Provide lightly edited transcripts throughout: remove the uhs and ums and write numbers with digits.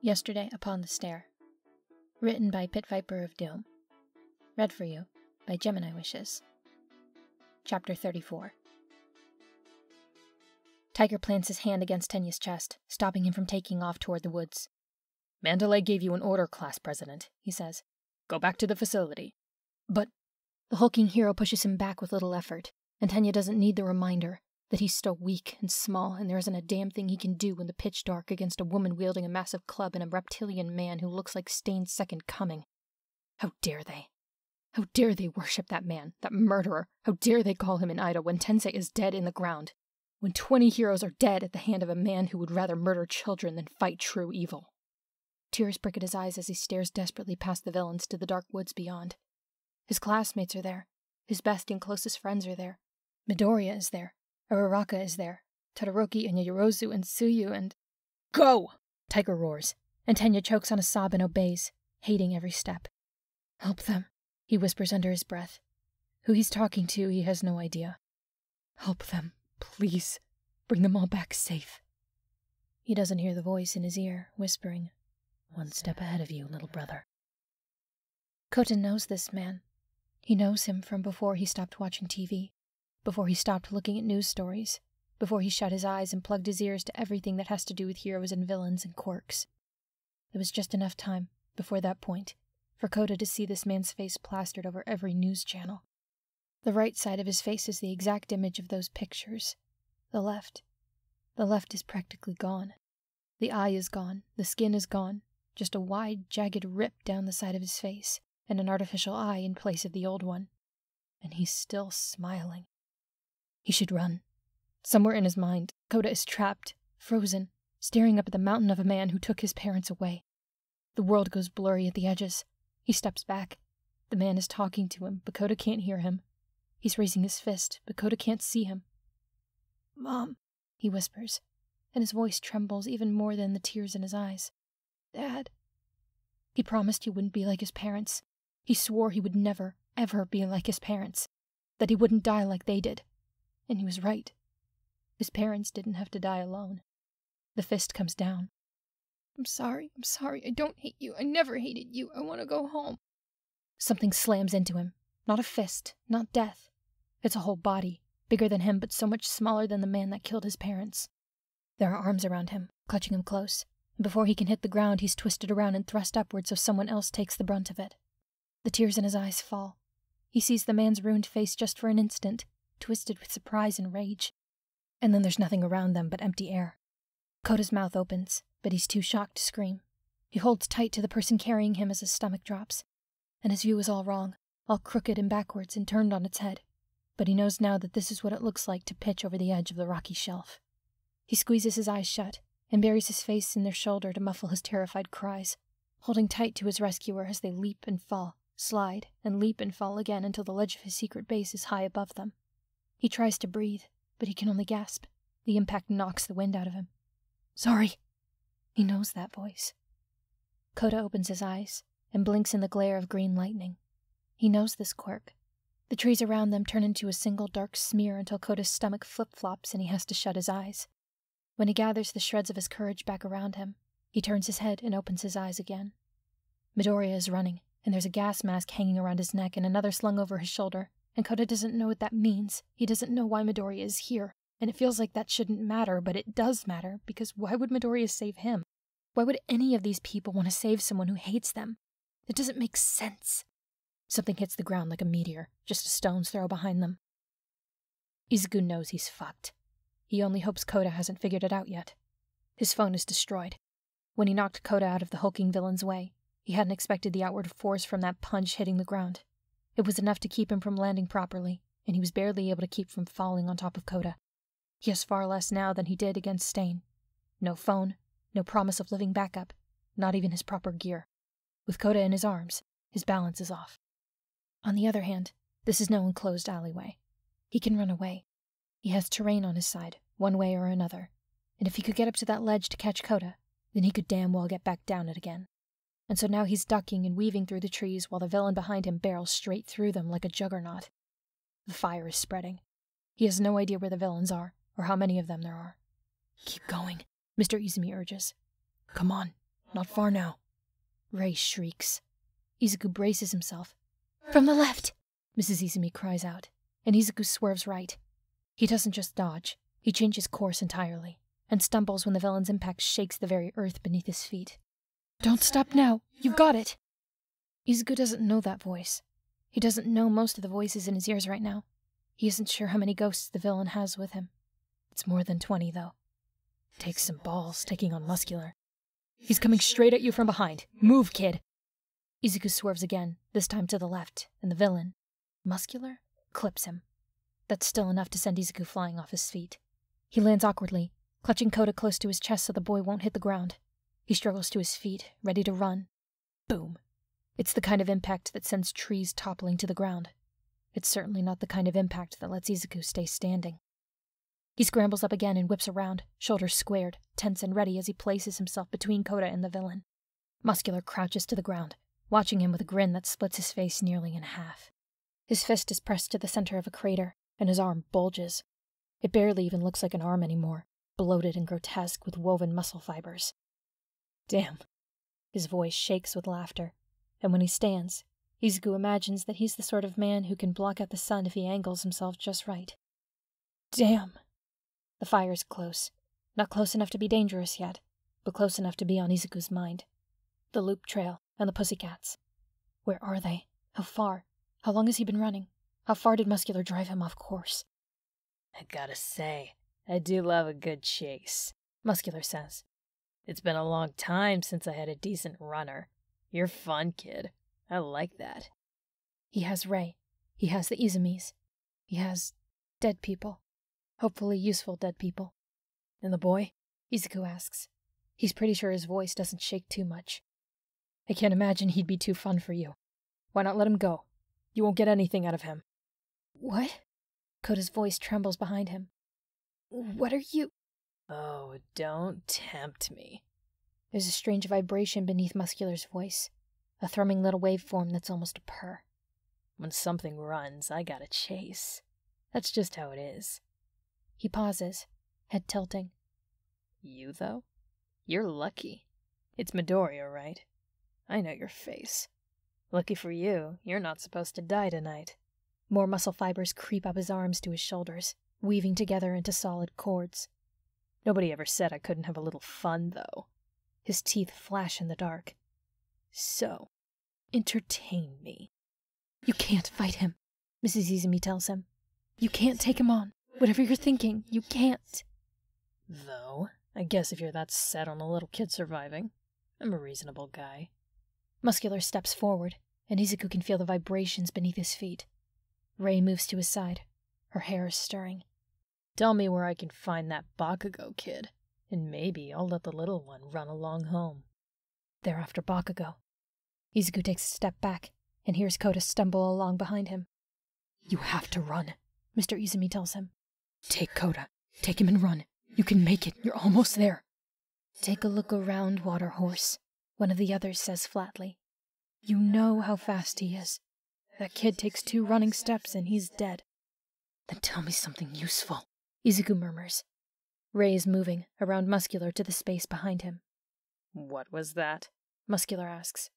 Yesterday Upon the Stair. Written by Pit Viper of Doom. Read for you by Gemini Wishes. Chapter 34. Tiger plants his hand against Tenya's chest, stopping him from taking off toward the woods. Mandalay gave you an order, Class President, he says. Go back to the facility. But the hulking hero pushes him back with little effort, and Tenya doesn't need the reminder that he's still weak and small, and there isn't a damn thing he can do in the pitch dark against a woman wielding a massive club and a reptilian man who looks like Stain's second coming. How dare they? How dare they worship that man, that murderer? How dare they call him an idol when Tensei is dead in the ground? When 20 heroes are dead at the hand of a man who would rather murder children than fight true evil. Tears prick at his eyes as he stares desperately past the villains to the dark woods beyond. His classmates are there. His best and closest friends are there. Midoriya is there. Araraka is there. Todoroki and Yorozu and Tsuyu and... Go! Tiger roars, and Tenya chokes on a sob and obeys, hating every step. Help them, he whispers under his breath. Who he's talking to, he has no idea. Help them, please. Bring them all back safe. He doesn't hear the voice in his ear, whispering, "One step ahead of you, little brother." Kota knows this man. He knows him from before he stopped watching TV. Before he stopped looking at news stories, before he shut his eyes and plugged his ears to everything that has to do with heroes and villains and quirks. There was just enough time, before that point, for Kota to see this man's face plastered over every news channel. The right side of his face is the exact image of those pictures. The left is practically gone. The eye is gone, the skin is gone, just a wide, jagged rip down the side of his face, and an artificial eye in place of the old one. And he's still smiling. He should run. Somewhere in his mind, Kota is trapped, frozen, staring up at the mountain of a man who took his parents away. The world goes blurry at the edges. He steps back. The man is talking to him, but Kota can't hear him. He's raising his fist, but Kota can't see him. "Mom," he whispers, and his voice trembles even more than the tears in his eyes. "Dad." He promised he wouldn't be like his parents. He swore he would never, ever be like his parents. That he wouldn't die like they did. And he was right. His parents didn't have to die alone. The fist comes down. I'm sorry, I don't hate you, I never hated you, I want to go home." Something slams into him. Not a fist, not death. It's a whole body, bigger than him but so much smaller than the man that killed his parents. There are arms around him, clutching him close, and before he can hit the ground he's twisted around and thrust upward so someone else takes the brunt of it. The tears in his eyes fall. He sees the man's ruined face just for an instant, twisted with surprise and rage. And then there's nothing around them but empty air. Kota's mouth opens, but he's too shocked to scream. He holds tight to the person carrying him as his stomach drops. And his view is all wrong, all crooked and backwards and turned on its head. But he knows now that this is what it looks like to pitch over the edge of the rocky shelf. He squeezes his eyes shut and buries his face in their shoulder to muffle his terrified cries, holding tight to his rescuer as they leap and fall, slide and leap and fall again until the ledge of his secret base is high above them. He tries to breathe, but he can only gasp. The impact knocks the wind out of him. "Sorry." He knows that voice. Kota opens his eyes and blinks in the glare of green lightning. He knows this quirk. The trees around them turn into a single dark smear until Kota's stomach flip-flops and he has to shut his eyes. When he gathers the shreds of his courage back around him, he turns his head and opens his eyes again. Midoriya is running, and there's a gas mask hanging around his neck and another slung over his shoulder, and Kota doesn't know what that means. He doesn't know why Midoriya is here, and it feels like that shouldn't matter, but it does matter, because why would Midoriya save him? Why would any of these people want to save someone who hates them? It doesn't make sense. Something hits the ground like a meteor, just a stone's throw behind them. Izuku knows he's fucked. He only hopes Kota hasn't figured it out yet. His phone is destroyed. When he knocked Kota out of the hulking villain's way, he hadn't expected the outward force from that punch hitting the ground. It was enough to keep him from landing properly, and he was barely able to keep from falling on top of Kota. He has far less now than he did against Stain. No phone, no promise of living backup, not even his proper gear. With Kota in his arms, his balance is off. On the other hand, this is no enclosed alleyway. He can run away. He has terrain on his side, one way or another, and if he could get up to that ledge to catch Kota, then he could damn well get back down it again. And so now he's ducking and weaving through the trees while the villain behind him barrels straight through them like a juggernaut. The fire is spreading. He has no idea where the villains are, or how many of them there are. "Keep going," Mr. Izumi urges. "Come on, Not far now. Rei shrieks. Izuku braces himself. From the left! Mrs. Izumi cries out, and Izuku swerves right. He doesn't just dodge, he changes course entirely, and stumbles when the villain's impact shakes the very earth beneath his feet. Don't stop now! You've got it! Izuku doesn't know that voice. He doesn't know most of the voices in his ears right now. He isn't sure how many ghosts the villain has with him. It's more than 20, though. Takes some balls taking on Muscular. He's coming straight at you from behind. Move, kid! Izuku swerves again, this time to the left, and the villain, Muscular, clips him. That's still enough to send Izuku flying off his feet. He lands awkwardly, clutching Kota close to his chest so the boy won't hit the ground. He struggles to his feet, ready to run. Boom. It's the kind of impact that sends trees toppling to the ground. It's certainly not the kind of impact that lets Izuku stay standing. He scrambles up again and whips around, shoulders squared, tense and ready as he places himself between Kota and the villain. Muscular crouches to the ground, watching him with a grin that splits his face nearly in half. His fist is pressed to the center of a crater, and his arm bulges. It barely even looks like an arm anymore, bloated and grotesque with woven muscle fibers. Damn. His voice shakes with laughter, and when he stands, Izuku imagines that he's the sort of man who can block out the sun if he angles himself just right. Damn. The fire's close. Not close enough to be dangerous yet, but close enough to be on Izuku's mind. The loop trail and the pussycats. Where are they? How far? How long has he been running? How far did Muscular drive him off course? I gotta say, I do love a good chase, Muscular says. It's been a long time since I had a decent runner. You're fun, kid. I like that. He has Rei. He has the Izumis. He has dead people. Hopefully useful dead people. And the boy? Izuku asks. He's pretty sure his voice doesn't shake too much. I can't imagine he'd be too fun for you. Why not let him go? You won't get anything out of him. What? Kota's voice trembles behind him. What are you... Oh, don't tempt me. There's a strange vibration beneath Muscular's voice. A thrumming little waveform that's almost a purr. When something runs, I gotta chase. That's just how it is. He pauses, head tilting. You, though? You're lucky. It's Midoriya, right? I know your face. Lucky for you, you're not supposed to die tonight. More muscle fibers creep up his arms to his shoulders, weaving together into solid cords. Nobody ever said I couldn't have a little fun, though. His teeth flash in the dark. So, entertain me. You can't fight him, Mrs. Izumi tells him. You can't take him on. Whatever you're thinking, you can't. Though, I guess if you're that set on a little kid surviving, I'm a reasonable guy. Muscular steps forward, and Izuku can feel the vibrations beneath his feet. Rei moves to his side. Her hair is stirring. Tell me where I can find that Bakugo kid, and maybe I'll let the little one run along home. They're after Bakugo. Izuku takes a step back, and hears Kota stumble along behind him. You have to run, Mr. Izumi tells him. Take Kota. Take him and run. You can make it. You're almost there. Take a look around, Water Horse, one of the others says flatly. You know how fast he is. That kid takes 2 running steps and he's dead. Then tell me something useful, Izuku murmurs. Rei is moving, around Muscular to the space behind him. What was that? Muscular asks.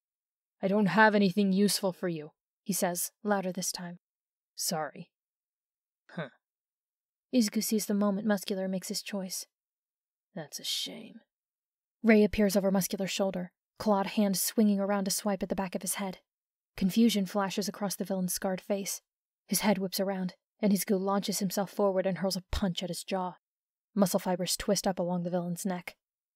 I don't have anything useful for you, he says, louder this time. Sorry. Huh. Izuku sees the moment Muscular makes his choice. That's a shame. Rei appears over Muscular's shoulder, clawed hand swinging around to swipe at the back of his head. Confusion flashes across the villain's scarred face. His head whips around, and Izuku launches himself forward and hurls a punch at his jaw. Muscle fibers twist up along the villain's neck.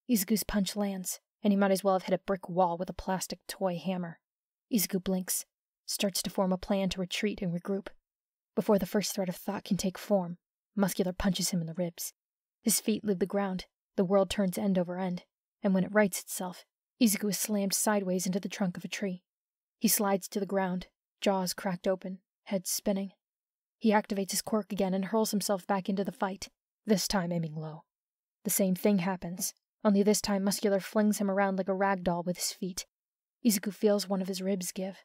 Izuku's punch lands, and he might as well have hit a brick wall with a plastic toy hammer. Izuku blinks, starts to form a plan to retreat and regroup. Before the first thread of thought can take form, Muscular punches him in the ribs. His feet leave the ground, the world turns end over end, and when it rights itself, Izuku is slammed sideways into the trunk of a tree. He slides to the ground, jaws cracked open, head spinning. He activates his quirk again and hurls himself back into the fight, this time aiming low. The same thing happens, only this time Muscular flings him around like a rag doll with his feet. Izuku feels one of his ribs give.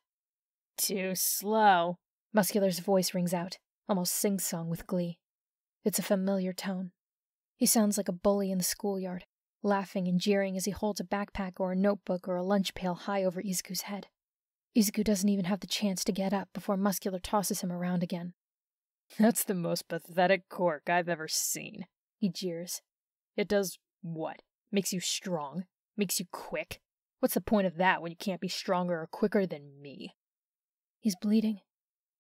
Too slow, Muscular's voice rings out, almost sing-song with glee. It's a familiar tone. He sounds like a bully in the schoolyard, laughing and jeering as he holds a backpack or a notebook or a lunch pail high over Izuku's head. Izuku doesn't even have the chance to get up before Muscular tosses him around again. That's the most pathetic quirk I've ever seen, he jeers. It does what? Makes you strong? Makes you quick? What's the point of that when you can't be stronger or quicker than me? He's bleeding.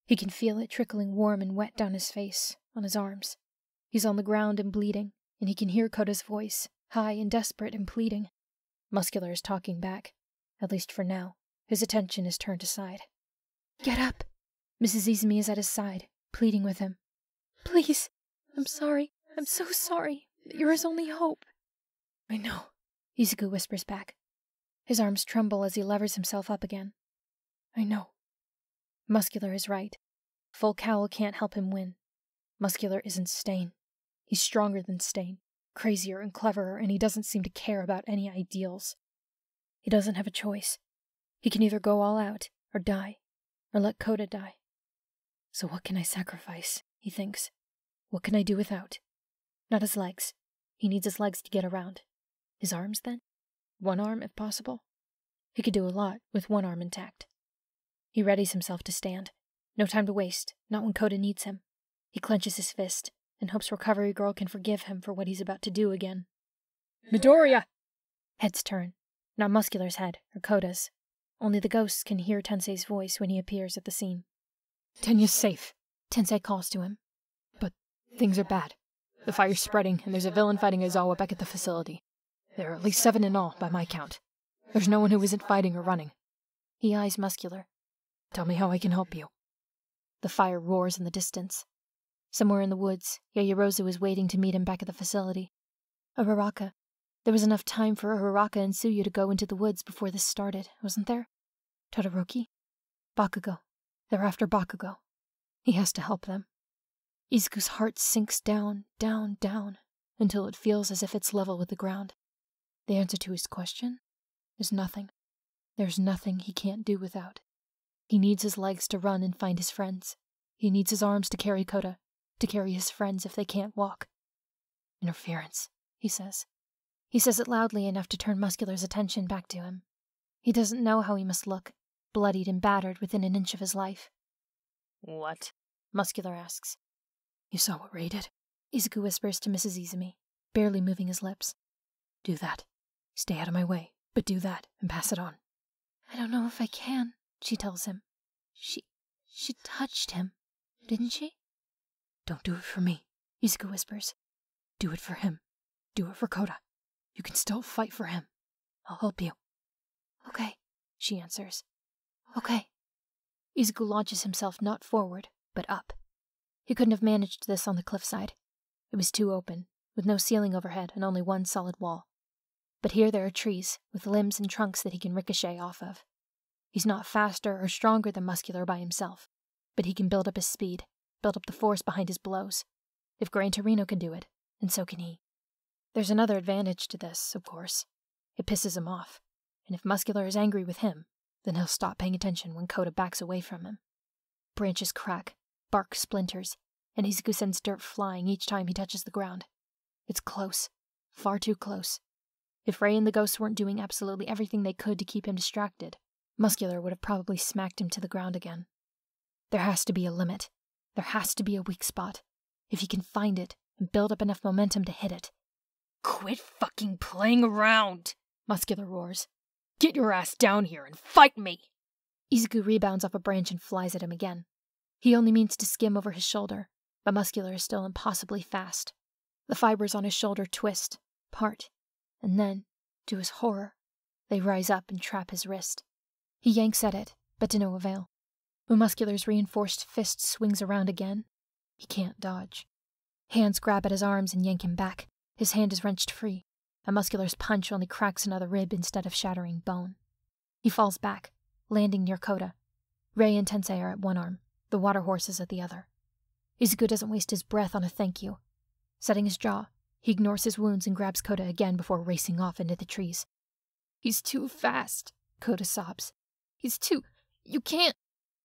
He can feel it trickling warm and wet down his face, on his arms. He's on the ground and bleeding, and he can hear Koda's voice, high and desperate and pleading. Muscular is talking back, at least for now. His attention is turned aside. Get up! Mrs. Izumi is at his side, pleading with him. Please! I'm sorry. I'm so sorry. You're his only hope. I know, Izuku whispers back. His arms tremble as he levers himself up again. I know. Muscular is right. Full Cowl can't help him win. Muscular isn't Stain. He's stronger than Stain, crazier and cleverer, and he doesn't seem to care about any ideals. He doesn't have a choice. He can either go all out, or die, or let Koda die. So what can I sacrifice, he thinks. What can I do without? Not his legs. He needs his legs to get around. His arms, then? One arm, if possible? He could do a lot with one arm intact. He readies himself to stand. No time to waste, not when Koda needs him. He clenches his fist, and hopes Recovery Girl can forgive him for what he's about to do again. Midoriya! Heads turn. Not Muscular's head, or Koda's. Only the ghosts can hear Tensei's voice when he appears at the scene. Tenya's safe, Tensei calls to him. but things are bad. The fire's spreading, and there's a villain fighting Aizawa back at the facility. There are at least 7 in all, by my count. There's no one who isn't fighting or running. He eyes Muscular. Tell me how I can help you. The fire roars in the distance. Somewhere in the woods, Yaoyorozu is waiting to meet him back at the facility. Uraraka. There was enough time for Uraraka and Tsuyu to go into the woods before this started, wasn't there? Todoroki? Bakugo. They're after Bakugo. He has to help them. Izuku's heart sinks down, down, down, until it feels as if it's level with the ground. The answer to his question is nothing. There's nothing he can't do without. He needs his legs to run and find his friends. He needs his arms to carry Koda, to carry his friends if they can't walk. Interference, he says. He says it loudly enough to turn Muscular's attention back to him. He doesn't know how he must look, bloodied and battered within an inch of his life. What? Muscular asks. You saw what Ray did? Izuku whispers to Mrs. Izumi, barely moving his lips. Do that. Stay out of my way, but do that and pass it on. I don't know if I can, she tells him. She touched him, didn't she? Don't do it for me, Izuku whispers. Do it for him. Do it for Koda. You can still fight for him. I'll help you. Okay, she answers. Okay. Izuku launches himself not forward, but up. He couldn't have managed this on the cliffside. It was too open, with no ceiling overhead and only one solid wall. But here there are trees, with limbs and trunks that he can ricochet off of. He's not faster or stronger than Muscular by himself, but he can build up his speed, build up the force behind his blows. If Gran Torino can do it, and so can he. There's another advantage to this, of course. It pisses him off, and if Muscular is angry with him, then he'll stop paying attention when Koda backs away from him. Branches crack, bark splinters, and Izuku sends dirt flying each time he touches the ground. It's close, far too close. If Ray and the ghosts weren't doing absolutely everything they could to keep him distracted, Muscular would have probably smacked him to the ground again. There has to be a limit. There has to be a weak spot. If he can find it and build up enough momentum to hit it. Quit fucking playing around, Muscular roars. Get your ass down here and fight me! Izuku rebounds off a branch and flies at him again. He only means to skim over his shoulder, but Muscular is still impossibly fast. The fibers on his shoulder twist, part, and then, to his horror, they rise up and trap his wrist. He yanks at it, but to no avail. When Muscular's reinforced fist swings around again, he can't dodge. Hands grab at his arms and yank him back. His hand is wrenched free, and Muscular's punch only cracks another rib instead of shattering bone. He falls back, landing near Koda. Ray and Tensei are at one arm, the water horses at the other. Izuku doesn't waste his breath on a thank you. Setting his jaw, he ignores his wounds and grabs Koda again before racing off into the trees. He's too fast, Koda sobs. He's too... You can't...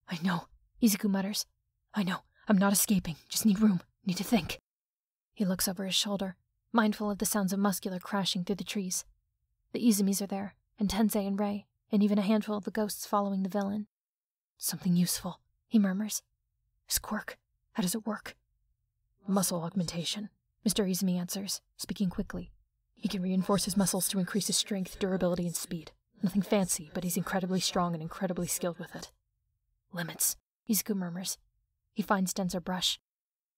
I know, Izuku mutters. I know. I'm not escaping. Just need room. Need to think. He looks over his shoulder. mindful of the sounds of Muscular crashing through the trees. The Izumis are there, and Tensei and Rei, and even a handful of the ghosts following the villain. Something useful, he murmurs. His quirk, how does it work? Muscle augmentation, Mr. Izumi answers, speaking quickly. He can reinforce his muscles to increase his strength, durability, and speed. Nothing fancy, but he's incredibly strong and incredibly skilled with it. Limits, Izuku murmurs. He finds denser brush.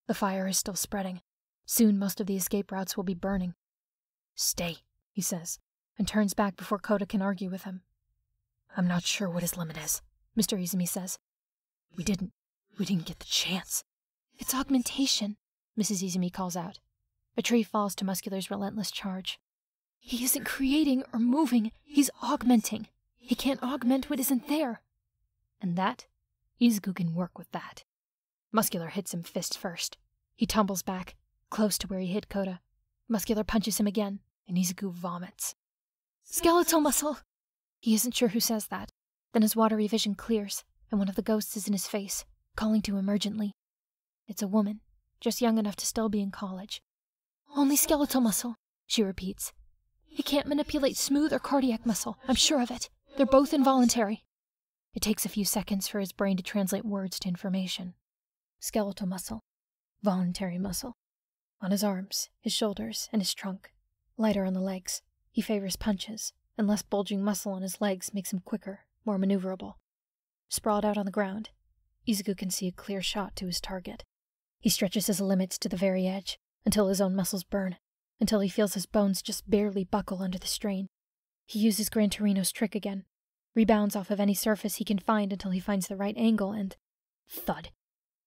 The fire is still spreading. Soon most of the escape routes will be burning. Stay, he says, and turns back before Kota can argue with him. I'm not sure what his limit is, Mr. Izumi says. We didn't get the chance. It's augmentation, Mrs. Izumi calls out. A tree falls to Muscular's relentless charge. He isn't creating or moving, he's augmenting. He can't augment what isn't there. And that, Izuku can work with that. Muscular hits him fist first. He tumbles back, close to where he hit Kota. Muscular punches him again, and Izuku vomits. Skeletal muscle! He isn't sure who says that. Then his watery vision clears, and one of the ghosts is in his face, calling to him urgently. It's a woman, just young enough to still be in college. Only skeletal muscle, she repeats. He can't manipulate smooth or cardiac muscle, I'm sure of it. They're both involuntary. It takes a few seconds for his brain to translate words to information. Skeletal muscle. Voluntary muscle. On his arms, his shoulders, and his trunk. Lighter on the legs. He favors punches, and less bulging muscle on his legs makes him quicker, more maneuverable. Sprawled out on the ground, Izuku can see a clear shot to his target. He stretches his limits to the very edge, until his own muscles burn, until he feels his bones just barely buckle under the strain. He uses Gran Torino's trick again, rebounds off of any surface he can find until he finds the right angle, and thud.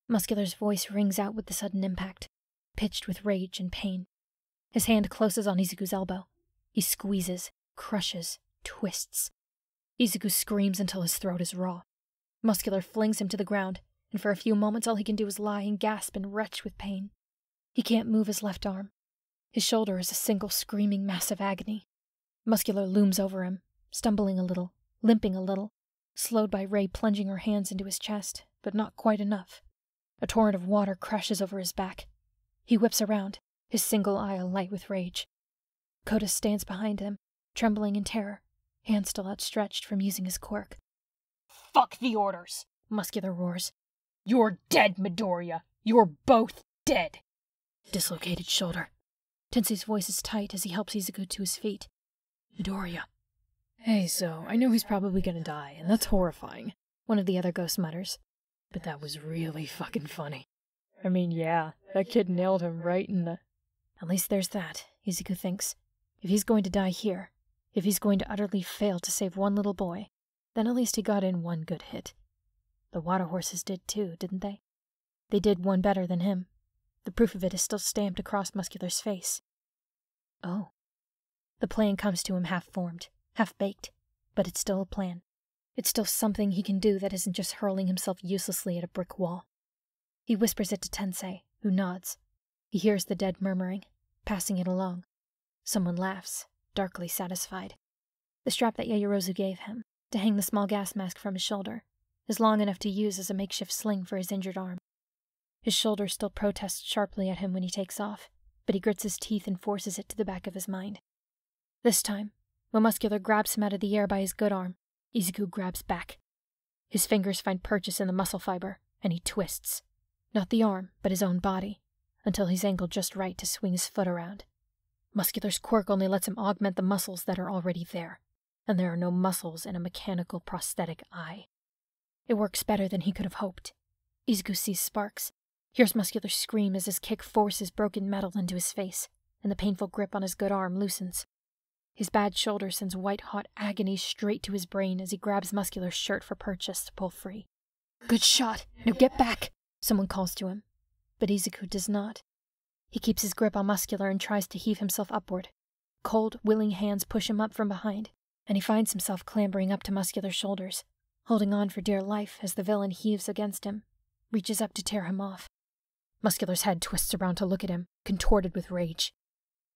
Muscular's voice rings out with the sudden impact, pitched with rage and pain. His hand closes on Izuku's elbow. He squeezes, crushes, twists. Izuku screams until his throat is raw. Muscular flings him to the ground, and for a few moments all he can do is lie and gasp and retch with pain. He can't move his left arm. His shoulder is a single screaming mass of agony. Muscular looms over him, stumbling a little, limping a little, slowed by Rei plunging her hands into his chest, but not quite enough. A torrent of water crashes over his back. He whips around, his single eye alight with rage. Kota stands behind him, trembling in terror, hand still outstretched from using his quirk. Fuck the orders, Muscular roars. You're dead, Midoriya. You're both dead. Dislocated shoulder. Tensei's voice is tight as he helps Izuku to his feet. Midoriya. Hey, so I know he's probably gonna die, and that's horrifying, One of the other ghosts mutters. but that was really fucking funny. I mean, yeah, that kid nailed him right in the... At least there's that, Izuku thinks. If he's going to die here, if he's going to utterly fail to save one little boy, then at least he got in one good hit. The water horses did too, didn't they? They did one better than him. The proof of it is still stamped across Muscular's face. Oh. The plan comes to him half-formed, half-baked, but it's still a plan. It's still something he can do that isn't just hurling himself uselessly at a brick wall. He whispers it to Tensei, who nods. He hears the dead murmuring, passing it along. Someone laughs, darkly satisfied. The strap that Yaoyorozu gave him, to hang the small gas mask from his shoulder, is long enough to use as a makeshift sling for his injured arm. His shoulder still protests sharply at him when he takes off, but he grits his teeth and forces it to the back of his mind. This time, when Muscular grabs him out of the air by his good arm, Izuku grabs back. His fingers find purchase in the muscle fiber, and he twists. Not the arm, but his own body, until he's angled just right to swing his foot around. Muscular's quirk only lets him augment the muscles that are already there, and there are no muscles in a mechanical prosthetic eye. It works better than he could have hoped. Izuku sees sparks, hears Muscular scream as his kick forces broken metal into his face, and the painful grip on his good arm loosens. His bad shoulder sends white-hot agony straight to his brain as he grabs Muscular's shirt for purchase to pull free. Good shot! Now get back! Someone calls to him, but Izuku does not. He keeps his grip on Muscular and tries to heave himself upward. Cold, willing hands push him up from behind, and he finds himself clambering up to Muscular's shoulders, holding on for dear life as the villain heaves against him, reaches up to tear him off. Muscular's head twists around to look at him, contorted with rage.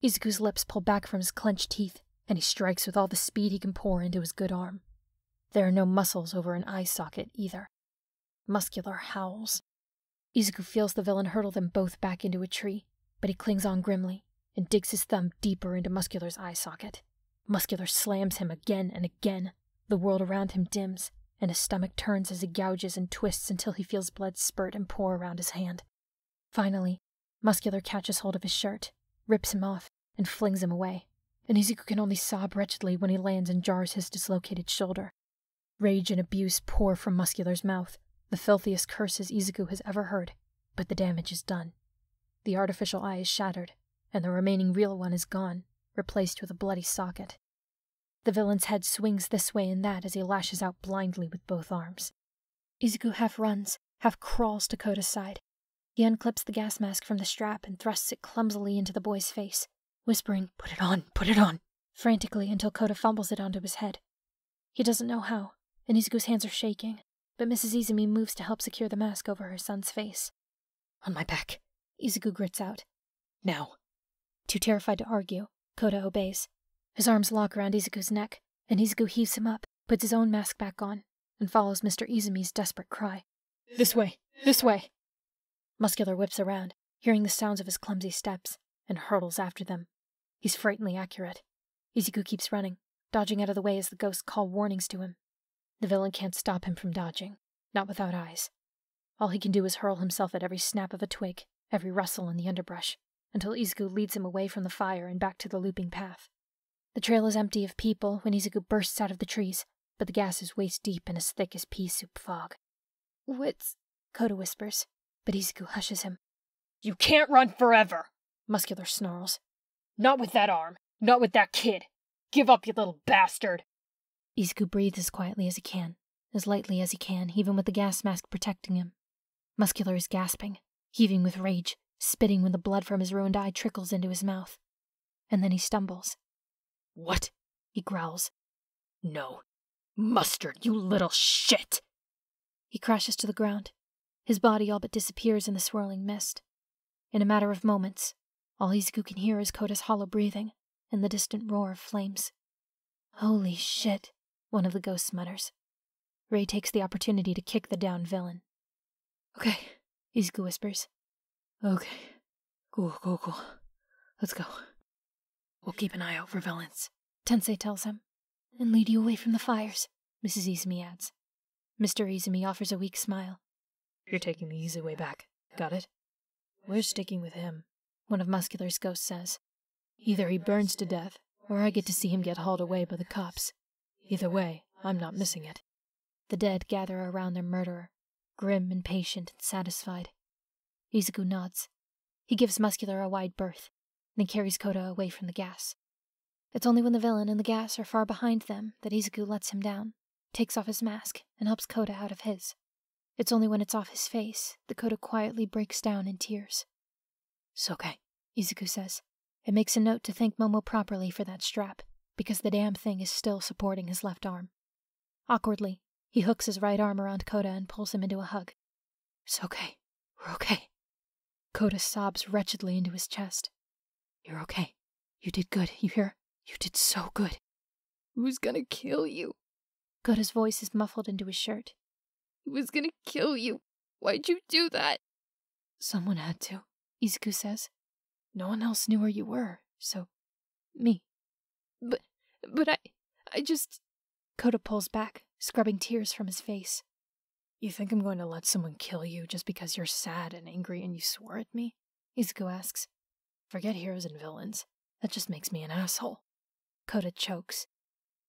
Izuku's lips pull back from his clenched teeth, and he strikes with all the speed he can pour into his good arm. There are no muscles over an eye socket either. Muscular howls. Izuku feels the villain hurtle them both back into a tree, but he clings on grimly, and digs his thumb deeper into Muscular's eye socket. Muscular slams him again and again. The world around him dims, and his stomach turns as he gouges and twists until he feels blood spurt and pour around his hand. Finally, Muscular catches hold of his shirt, rips him off, and flings him away, and Izuku can only sob wretchedly when he lands and jars his dislocated shoulder. Rage and abuse pour from Muscular's mouth, the filthiest curses Izuku has ever heard, but the damage is done. The artificial eye is shattered, and the remaining real one is gone, replaced with a bloody socket. The villain's head swings this way and that as he lashes out blindly with both arms. Izuku half runs, half crawls to Koda's side. He unclips the gas mask from the strap and thrusts it clumsily into the boy's face, whispering, "Put it on," frantically until Koda fumbles it onto his head. He doesn't know how, and Izuku's hands are shaking, but Mrs. Izumi moves to help secure the mask over her son's face. "On my back," Izuku grits out. "Now." Too terrified to argue, Koda obeys. His arms lock around Izuku's neck, and Izuku heaves him up, puts his own mask back on, and follows Mr. Izumi's desperate cry. "This way! This way!" Muscular whips around, hearing the sounds of his clumsy steps, and hurtles after them. He's frighteningly accurate. Izuku keeps running, dodging out of the way as the ghosts call warnings to him. The villain can't stop him from dodging, not without eyes. All he can do is hurl himself at every snap of a twig, every rustle in the underbrush, until Izuku leads him away from the fire and back to the looping path. The trail is empty of people when Izuku bursts out of the trees, but the gas is waist-deep and as thick as pea soup fog. "What's—" Koda whispers, but Izuku hushes him. "You can't run forever!" Muscular snarls. "Not with that arm. Not with that kid. Give up, you little bastard!" Izuku breathes as quietly as he can, as lightly as he can, even with the gas mask protecting him. Muscular is gasping, heaving with rage, spitting when the blood from his ruined eye trickles into his mouth. And then he stumbles. "What?" he growls. "No. Mustard, you little shit!" He crashes to the ground. His body all but disappears in the swirling mist. In a matter of moments, all Izuku can hear is Koda's hollow breathing and the distant roar of flames. "Holy shit," one of the ghosts mutters. Rei takes the opportunity to kick the downed villain. "Okay," Izuku whispers. "Okay. Cool. Let's go. We'll keep an eye out for villains," Tensei tells him. "And lead you away from the fires," Mrs. Izumi adds. Mr. Izumi offers a weak smile. "You're taking the easy way back. Got it?" "We're sticking with him," one of Muscular's ghosts says. "Either he burns to death, or I get to see him get hauled away by the cops. Either way, I'm not missing it." The dead gather around their murderer, grim and patient and satisfied. Izuku nods. He gives Muscular a wide berth, then carries Koda away from the gas. It's only when the villain and the gas are far behind them that Izuku lets him down, takes off his mask, and helps Koda out of his. It's only when it's off his face that Koda quietly breaks down in tears. "It's okay," Izuku says. It makes a note to thank Momo properly for that strap, because the damn thing is still supporting his left arm. Awkwardly, he hooks his right arm around Koda and pulls him into a hug. "It's okay. We're okay." Koda sobs wretchedly into his chest. "You're okay. You did good, you hear? You did so good." Who's gonna kill you? Koda's voice is muffled into his shirt. Who was gonna kill you? Why'd you do that? "Someone had to," Izuku says. "No one else knew where you were, so... me." But I just... Koda pulls back, scrubbing tears from his face. "You think I'm going to let someone kill you just because you're sad and angry and you swore at me?" Izuku asks. "Forget heroes and villains. That just makes me an asshole." Koda chokes.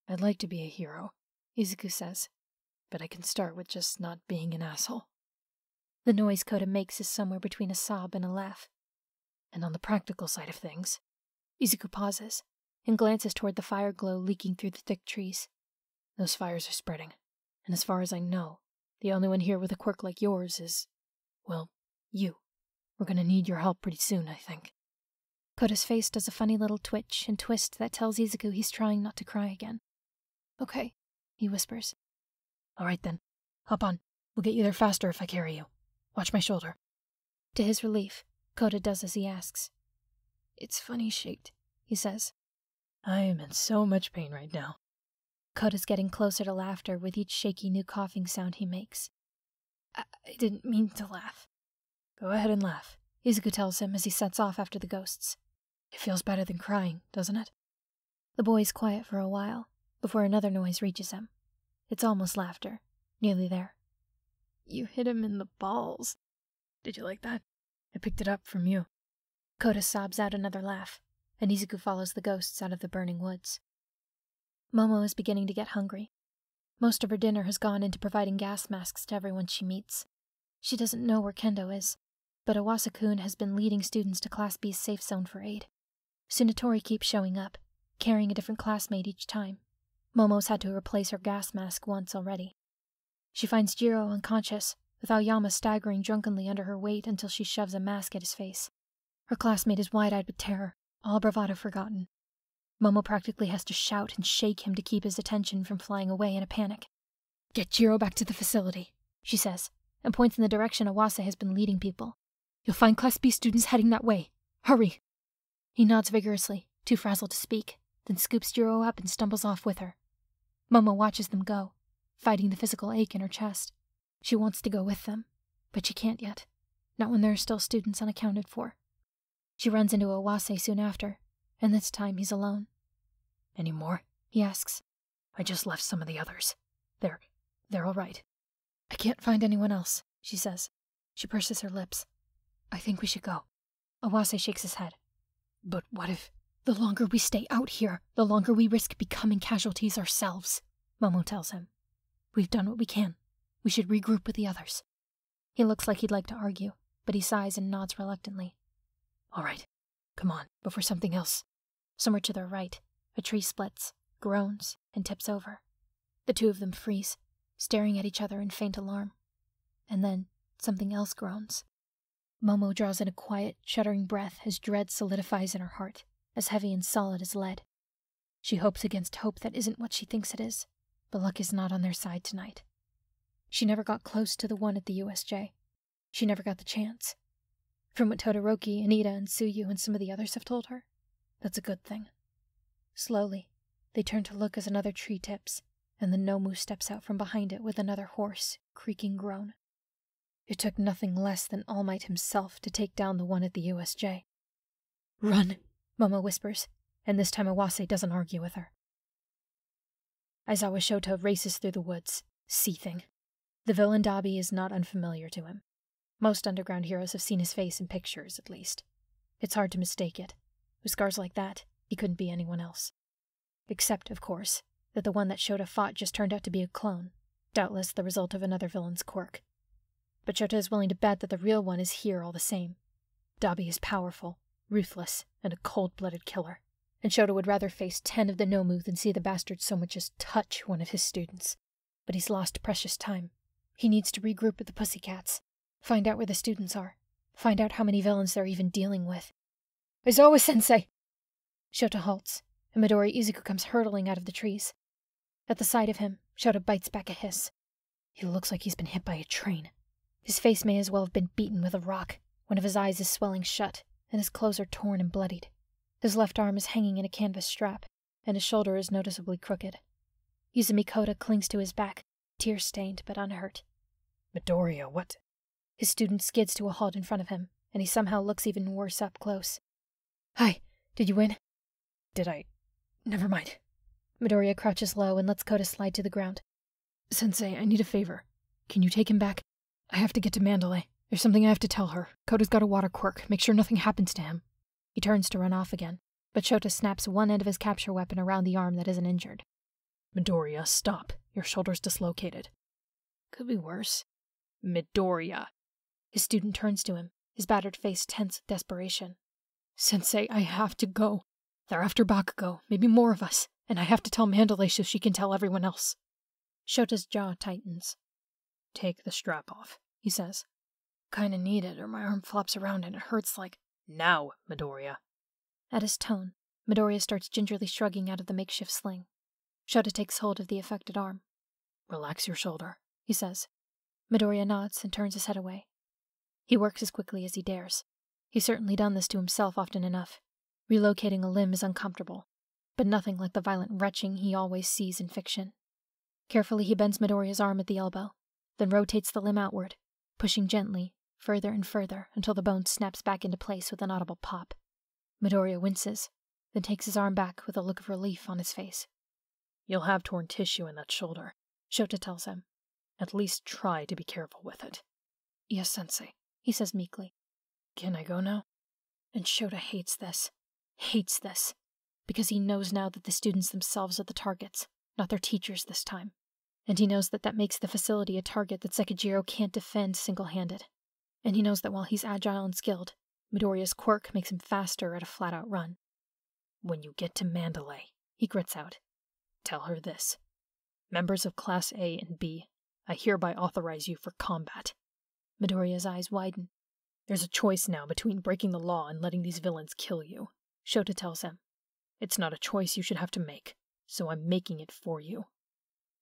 "I'd like to be a hero," Izuku says, "but I can start with just not being an asshole." The noise Koda makes is somewhere between a sob and a laugh. "And on the practical side of things..." Izuku pauses and glances toward the fire glow leaking through the thick trees. "Those fires are spreading, and as far as I know, the only one here with a quirk like yours is... well, you. We're gonna need your help pretty soon, I think." Koda's face does a funny little twitch and twist that tells Izuku he's trying not to cry again. "Okay," he whispers. "All right then. Hop on. We'll get you there faster if I carry you. Watch my shoulder." To his relief, Koda does as he asks. "It's funny shaped," he says. "I am in so much pain right now." Koda's getting closer to laughter with each shaky new coughing sound he makes. I didn't mean to laugh." "Go ahead and laugh," Izuku tells him as he sets off after the ghosts. It feels better than crying, doesn't it? The boy's quiet for a while, before another noise reaches him. It's almost laughter. Nearly there. You hit him in the balls. Did you like that? I picked it up from you. Kota sobs out another laugh, and Izuku follows the ghosts out of the burning woods. Momo is beginning to get hungry. Most of her dinner has gone into providing gas masks to everyone she meets. She doesn't know where Kendo is, but Awase-kun has been leading students to Class B's safe zone for aid. Tsunatori keeps showing up, carrying a different classmate each time. Momo's had to replace her gas mask once already. She finds Jiro unconscious, with Aoyama staggering drunkenly under her weight until she shoves a mask at his face. Her classmate is wide-eyed with terror, all bravado forgotten. Momo practically has to shout and shake him to keep his attention from flying away in a panic. Get Jiro back to the facility, she says, and points in the direction Awase has been leading people. You'll find Class B students heading that way. Hurry! He nods vigorously, too frazzled to speak, then scoops Jiro up and stumbles off with her. Momo watches them go, fighting the physical ache in her chest. She wants to go with them, but she can't yet, not when there are still students unaccounted for. She runs into Awase soon after, and this time he's alone. Any more? He asks. I just left some of the others. They're all right. I can't find anyone else, she says. She purses her lips. I think we should go. Awase shakes his head. But what if... The longer we stay out here, the longer we risk becoming casualties ourselves, Momo tells him. We've done what we can. We should regroup with the others. He looks like he'd like to argue, but he sighs and nods reluctantly. All right. Come on, before something else. Somewhere to their right, a tree splits, groans, and tips over. The two of them freeze, staring at each other in faint alarm. And then, something else groans. Momo draws in a quiet, shuddering breath as dread solidifies in her heart, as heavy and solid as lead. She hopes against hope that isn't what she thinks it is, but luck is not on their side tonight. She never got close to the one at the USJ. She never got the chance. From what Todoroki, Anita, and Tsuyu and some of the others have told her, that's a good thing. Slowly, they turn to look as another tree tips, and the Nomu steps out from behind it with another hoarse, creaking groan. It took nothing less than All Might himself to take down the one at the USJ. Run, Momo whispers, and this time Awase doesn't argue with her. Aizawa Shota races through the woods, seething. The villain Dabi is not unfamiliar to him. Most underground heroes have seen his face in pictures, at least. It's hard to mistake it. With scars like that, he couldn't be anyone else. Except, of course, that the one that Shota fought just turned out to be a clone, doubtless the result of another villain's quirk. But Shota is willing to bet that the real one is here all the same. Dabi is powerful, ruthless, and a cold-blooded killer, and Shota would rather face 10 of the Nomu than see the bastard so much as touch one of his students. But he's lost precious time. He needs to regroup with the Pussycats, find out where the students are, find out how many villains they're even dealing with. Aizawa-sensei! Shota halts, and Midori Izuku comes hurtling out of the trees. At the sight of him, Shota bites back a hiss. He looks like he's been hit by a train. His face may as well have been beaten with a rock. One of his eyes is swelling shut, and his clothes are torn and bloodied. His left arm is hanging in a canvas strap, and his shoulder is noticeably crooked. Izumi Kota clings to his back, tear-stained but unhurt. Midoriya, what? His student skids to a halt in front of him, and he somehow looks even worse up close. Hi, did you win? Did I? Never mind. Midoriya crouches low and lets Kota slide to the ground. Sensei, I need a favor. Can you take him back? I have to get to Mandalay. There's something I have to tell her. Kota's got a water quirk. Make sure nothing happens to him. He turns to run off again, but Shota snaps one end of his capture weapon around the arm that isn't injured. Midoriya, stop. Your shoulder's dislocated. Could be worse. Midoriya. His student turns to him, his battered face tense with desperation. Sensei, I have to go. They're after Bakugo, maybe more of us, and I have to tell Mandalay so she can tell everyone else. Shota's jaw tightens. Take the strap off, he says. Kinda need it, or my arm flops around and it hurts like... Now, Midoriya. At his tone, Midoriya starts gingerly shrugging out of the makeshift sling. Shota takes hold of the affected arm. Relax your shoulder, he says. Midoriya nods and turns his head away. He works as quickly as he dares. He's certainly done this to himself often enough. Relocating a limb is uncomfortable, but nothing like the violent retching he always sees in fiction. Carefully he bends Midoriya's arm at the elbow, then rotates the limb outward, pushing gently, further and further until the bone snaps back into place with an audible pop. Midoriya winces, then takes his arm back with a look of relief on his face. You'll have torn tissue in that shoulder, Shota tells him. At least try to be careful with it. Yes, Sensei, he says meekly. Can I go now? And Shota hates this, because he knows now that the students themselves are the targets, not their teachers this time. And he knows that that makes the facility a target that Sekijiro can't defend single-handed. And he knows that while he's agile and skilled, Midoriya's quirk makes him faster at a flat-out run. When you get to Mandalay, he grits out, tell her this. Members of Class A and B, I hereby authorize you for combat. Midoriya's eyes widen. There's a choice now between breaking the law and letting these villains kill you, Shota tells him. It's not a choice you should have to make, so I'm making it for you.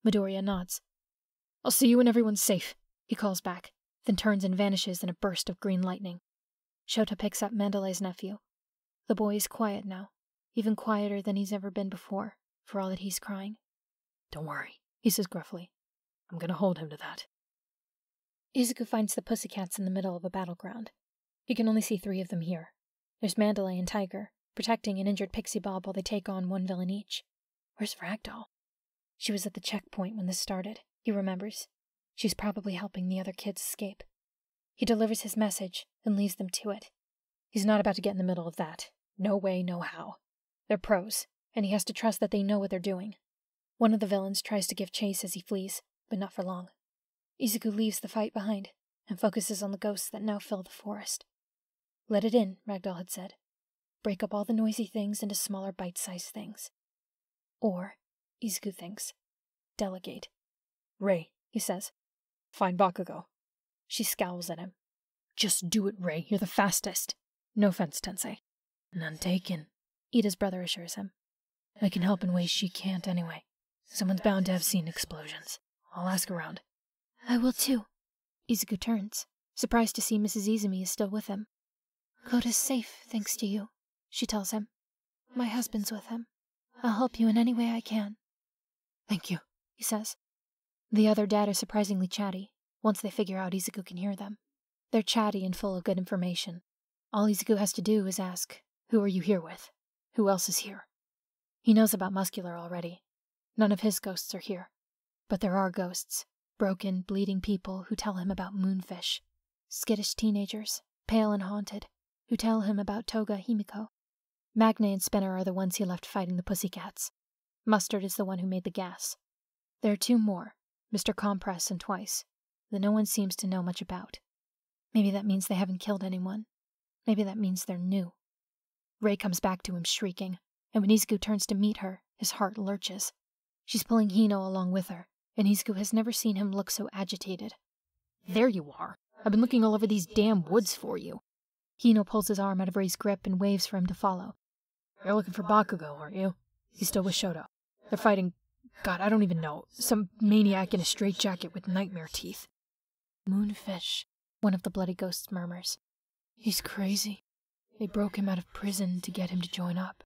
Midoriya nods. I'll see you when everyone's safe, he calls back, then turns and vanishes in a burst of green lightning. Shota picks up Mandalay's nephew. The boy is quiet now, even quieter than he's ever been before, for all that he's crying. Don't worry, he says gruffly. I'm gonna hold him to that. Izuku finds the pussycats in the middle of a battleground. He can only see 3 of them here. There's Mandalay and Tiger, protecting an injured Pixie Bob while they take on 1 villain each. Where's Ragdoll? She was at the checkpoint when this started, he remembers. She's probably helping the other kids escape. He delivers his message and leads them to it. He's not about to get in the middle of that. No way, no how. They're pros, and he has to trust that they know what they're doing. One of the villains tries to give chase as he flees, but not for long. Izuku leaves the fight behind and focuses on the ghosts that now fill the forest. Let it in, Ragdoll had said. Break up all the noisy things into smaller bite-sized things. Or, Izuku thinks, delegate. Rei, he says. Find Bakugo. She scowls at him. Just do it, Rei. You're the fastest. No offense, Tensei. None taken, Ida's brother assures him. I can help in ways she can't anyway. Someone's bound to have seen explosions. I'll ask around. I will too. Izuku turns, surprised to see Mrs. Izumi is still with him. Kota's safe, thanks to you, she tells him. My husband's with him. I'll help you in any way I can. Thank you, he says. The other dad are surprisingly chatty, once they figure out Izuku can hear them. They're chatty and full of good information. All Izuku has to do is ask, who are you here with? Who else is here? He knows about Muscular already. None of his ghosts are here. But there are ghosts, broken, bleeding people who tell him about Moonfish. Skittish teenagers, pale and haunted, who tell him about Toga Himiko. Magne and Spinner are the ones he left fighting the pussycats. Mustard is the one who made the gas. There are 2 more, Mr. Compress and Twice, that no one seems to know much about. Maybe that means they haven't killed anyone. Maybe that means they're new. Rei comes back to him shrieking, and when Izuku turns to meet her, his heart lurches. She's pulling Hino along with her, and Izuku has never seen him look so agitated. There you are. I've been looking all over these damn woods for you. Hino pulls his arm out of Rei's grip and waves for him to follow. You're looking for Bakugo, aren't you? He's still with Shoto. They're fighting, God, I don't even know, some maniac in a straitjacket with nightmare teeth. Moonfish, one of the bloody ghosts murmurs. He's crazy. They broke him out of prison to get him to join up.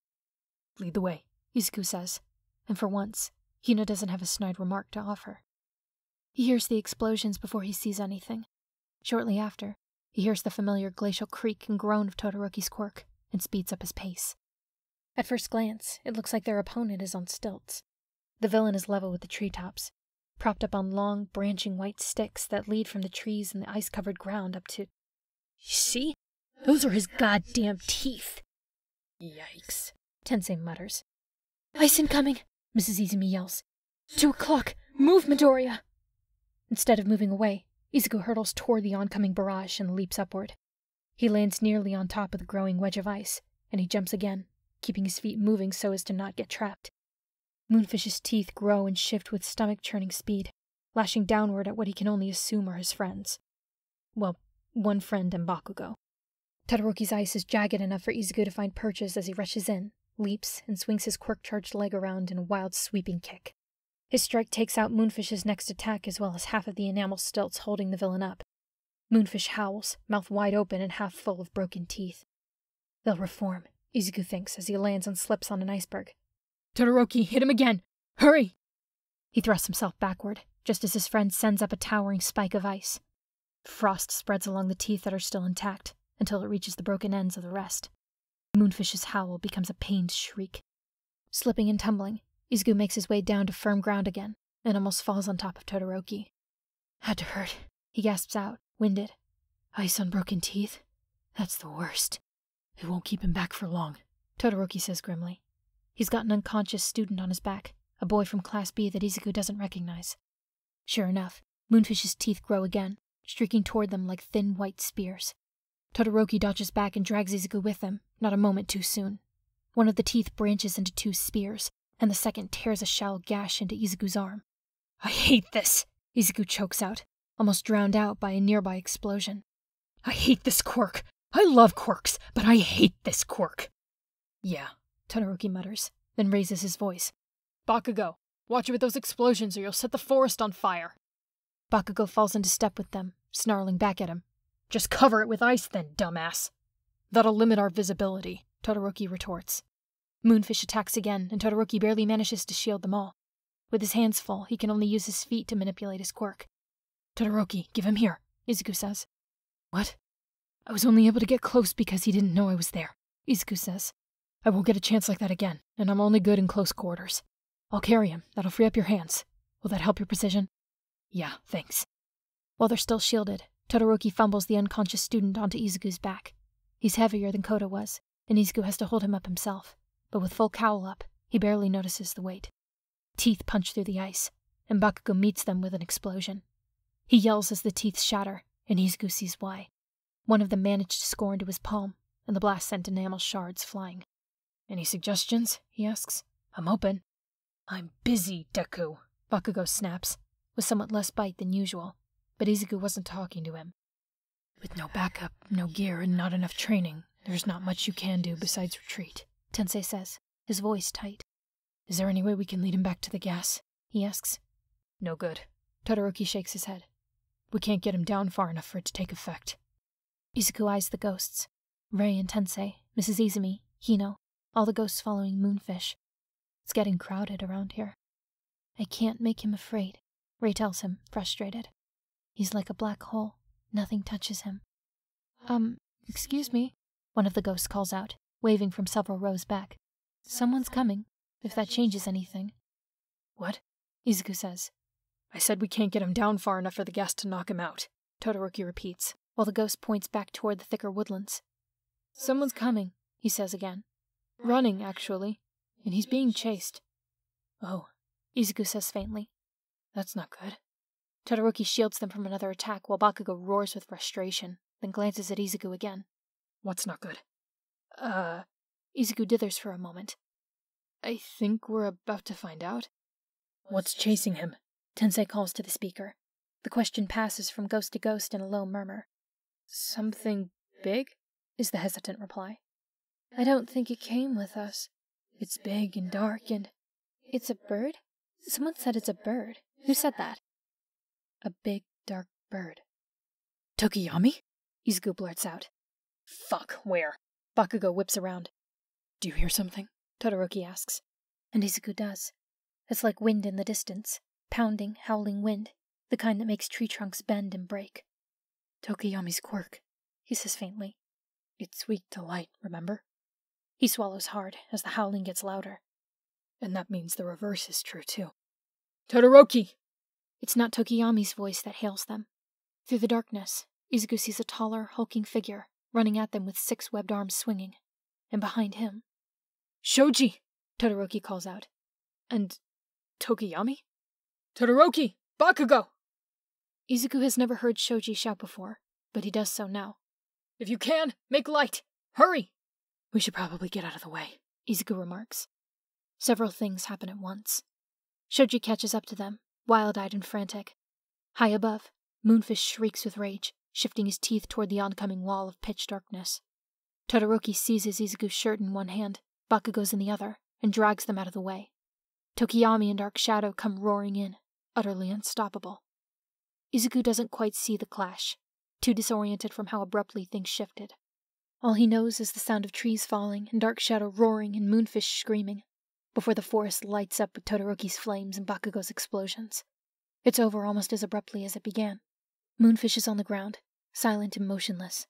Lead the way, Izuku says, and for once, Hino doesn't have a snide remark to offer. He hears the explosions before he sees anything. Shortly after, he hears the familiar glacial creak and groan of Todoroki's quirk, and speeds up his pace. At first glance, it looks like their opponent is on stilts. The villain is level with the treetops, propped up on long, branching white sticks that lead from the trees and the ice-covered ground up to... See? Those are his goddamn teeth! Yikes, Tensei mutters. Ice incoming, Mrs. Izumi yells. 2 o'clock! Move, Midoriya! Instead of moving away, Izuku hurtles toward the oncoming barrage and leaps upward. He lands nearly on top of the growing wedge of ice, and he jumps again, keeping his feet moving so as to not get trapped. Moonfish's teeth grow and shift with stomach-churning speed, lashing downward at what he can only assume are his friends. Well, 1 friend and Bakugo. Todoroki's ice is jagged enough for Izuku to find perches as he rushes in, leaps, and swings his quirk-charged leg around in a wild sweeping kick. His strike takes out Moonfish's next attack as well as half of the enamel stilts holding the villain up. Moonfish howls, mouth wide open and half full of broken teeth. They'll reform, Izuku thinks as he lands and slips on an iceberg. Todoroki, hit him again! Hurry! He thrusts himself backward, just as his friend sends up a towering spike of ice. Frost spreads along the teeth that are still intact, until it reaches the broken ends of the rest. Moonfish's howl becomes a pained shriek. Slipping and tumbling, Izuku makes his way down to firm ground again and almost falls on top of Todoroki. Had to hurt, he gasps out, winded. Ice on broken teeth? That's the worst. It won't keep him back for long, Todoroki says grimly. He's got an unconscious student on his back, a boy from Class B that Izuku doesn't recognize. Sure enough, Moonfish's teeth grow again, streaking toward them like thin white spears. Todoroki dodges back and drags Izuku with him, not a moment too soon. One of the teeth branches into 2 spears, and the second tears a shallow gash into Izuku's arm. I hate this, Izuku chokes out, almost drowned out by a nearby explosion. I hate this quirk. I love quirks, but I hate this quirk. Yeah, Todoroki mutters, then raises his voice. Bakugo, watch it with those explosions or you'll set the forest on fire. Bakugo falls into step with them, snarling back at him. Just cover it with ice then, dumbass. That'll limit our visibility, Todoroki retorts. Moonfish attacks again, and Todoroki barely manages to shield them all. With his hands full, he can only use his feet to manipulate his quirk. Todoroki, give him here, Izuku says. What? I was only able to get close because he didn't know I was there, Izuku says. I won't get a chance like that again, and I'm only good in close quarters. I'll carry him. That'll free up your hands. Will that help your precision? Yeah, thanks. While they're still shielded, Todoroki fumbles the unconscious student onto Izuku's back. He's heavier than Koda was, and Izuku has to hold him up himself, but with full cowl up, he barely notices the weight. Teeth punch through the ice, and Bakugo meets them with an explosion. He yells as the teeth shatter, and Izuku sees why. One of them managed to score into his palm, and the blast sent enamel shards flying. Any suggestions? He asks. I'm open. I'm busy, Deku, Bakugo snaps, with somewhat less bite than usual, but Izuku wasn't talking to him. With no backup, no gear, and not enough training, there's not much you can do besides retreat, Tensei says, his voice tight. Is there any way we can lead him back to the gas? He asks. No good. Todoroki shakes his head. We can't get him down far enough for it to take effect. Izuku eyes the ghosts. Rei and Tensei, Mrs. Izumi, Hino, all the ghosts following Moonfish. It's getting crowded around here. I can't make him afraid, Rei tells him, frustrated. He's like a black hole. Nothing touches him. Excuse me, one of the ghosts calls out, waving from several rows back. Someone's coming, if that changes anything. What? Izuku says. I said we can't get him down far enough for the gas to knock him out, Todoroki repeats, while the ghost points back toward the thicker woodlands. Someone's coming, he says again. Running, actually, and he's being chased. Oh, Izuku says faintly. That's not good. Todoroki shields them from another attack while Bakugo roars with frustration, then glances at Izuku again. What's not good? Izuku dithers for a moment. I think we're about to find out. What's chasing him? Tensei calls to the speaker. The question passes from ghost to ghost in a low murmur. Something big? Is the hesitant reply. I don't think it came with us. It's big and dark and... It's a bird? Someone said it's a bird. Who said that? A big, dark bird. Tokiyami? Izuku blurts out. Fuck, where? Bakugo whips around. Do you hear something? Todoroki asks. And Izuku does. It's like wind in the distance. Pounding, howling wind. The kind that makes tree trunks bend and break. Tokiyami's quirk, he says faintly. It's weak to light, remember? He swallows hard as the howling gets louder. And that means the reverse is true, too. Todoroki! It's not Tokiyami's voice that hails them. Through the darkness, Izuku sees a taller, hulking figure running at them with 6 webbed arms swinging. And behind him... Shoji! Todoroki calls out. And... Tokiyami? Todoroki! Bakugo! Izuku has never heard Shoji shout before, but he does so now. If you can, make light! Hurry! We should probably get out of the way, Izuku remarks. Several things happen at once. Shoji catches up to them, wild-eyed and frantic. High above, Moonfish shrieks with rage, shifting his teeth toward the oncoming wall of pitch darkness. Todoroki seizes Izuku's shirt in one hand, Bakugo's in the other, and drags them out of the way. Tokiyami and Dark Shadow come roaring in, utterly unstoppable. Izuku doesn't quite see the clash, too disoriented from how abruptly things shifted. All he knows is the sound of trees falling and Dark Shadow roaring and Moonfish screaming, before the forest lights up with Todoroki's flames and Bakugo's explosions. It's over almost as abruptly as it began. Moonfish is on the ground, silent and motionless.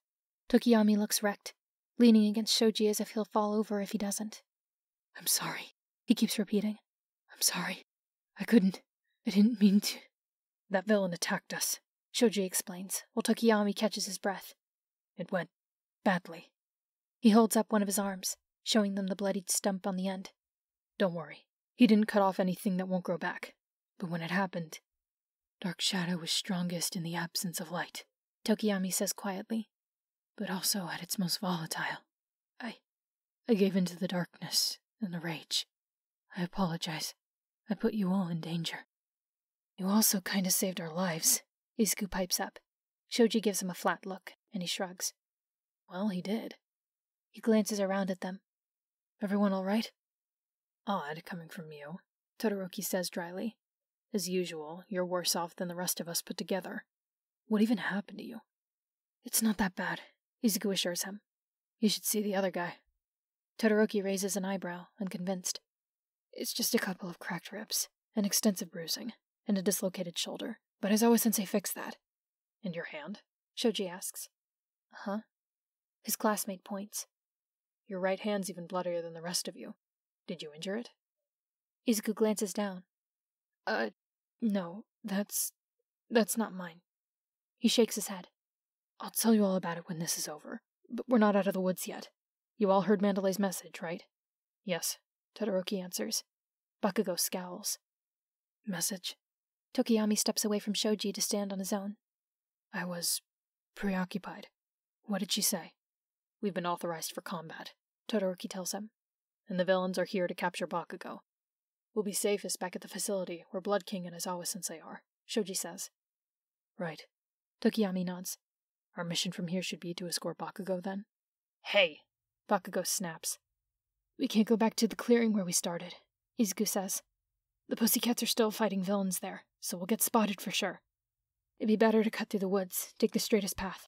Tokiyami looks wrecked. leaning against Shoji as if he'll fall over if he doesn't. I'm sorry. He keeps repeating. I'm sorry. I didn't mean to. That villain attacked us, Shoji explains, while Tokiyami catches his breath. It went badly. He holds up one of his arms, showing them the bloodied stump on the end. Don't worry. He didn't cut off anything that won't grow back. But when it happened, dark shadow was strongest in the absence of light, Tokiyami says quietly. But also at its most volatile. I gave into the darkness and the rage. I apologize. I put you all in danger. You also kinda saved our lives, Izuku pipes up. Shoji gives him a flat look, and he shrugs. Well, he did. He glances around at them. Everyone all right? Odd, coming from you, Todoroki says dryly. As usual, you're worse off than the rest of us put together. What even happened to you? It's not that bad, Izuku assures him. You should see the other guy. Todoroki raises an eyebrow, unconvinced. It's just a couple of cracked ribs, and extensive bruising, and a dislocated shoulder, but Aizawa-sensei fixed that. And your hand? Shoji asks. Huh? His classmate points. Your right hand's even bloodier than the rest of you. Did you injure it? Izuku glances down. No, that's not mine. He shakes his head. I'll tell you all about it when this is over, but we're not out of the woods yet. You all heard Mandalay's message, right? Yes, Todoroki answers. Bakugo scowls. Message? Tokiyami steps away from Shoji to stand on his own. I was preoccupied. What did she say? We've been authorized for combat, Todoroki tells him. And the villains are here to capture Bakugo. We'll be safest back at the facility where Blood King and Aizawa-sensei are, Shoji says. Right. Tokiyami nods. Our mission from here should be to escort Bakugo then? Hey! Bakugo snaps. We can't go back to the clearing where we started, Izuku says. The Pussycats are still fighting villains there, so we'll get spotted for sure. It'd be better to cut through the woods, take the straightest path.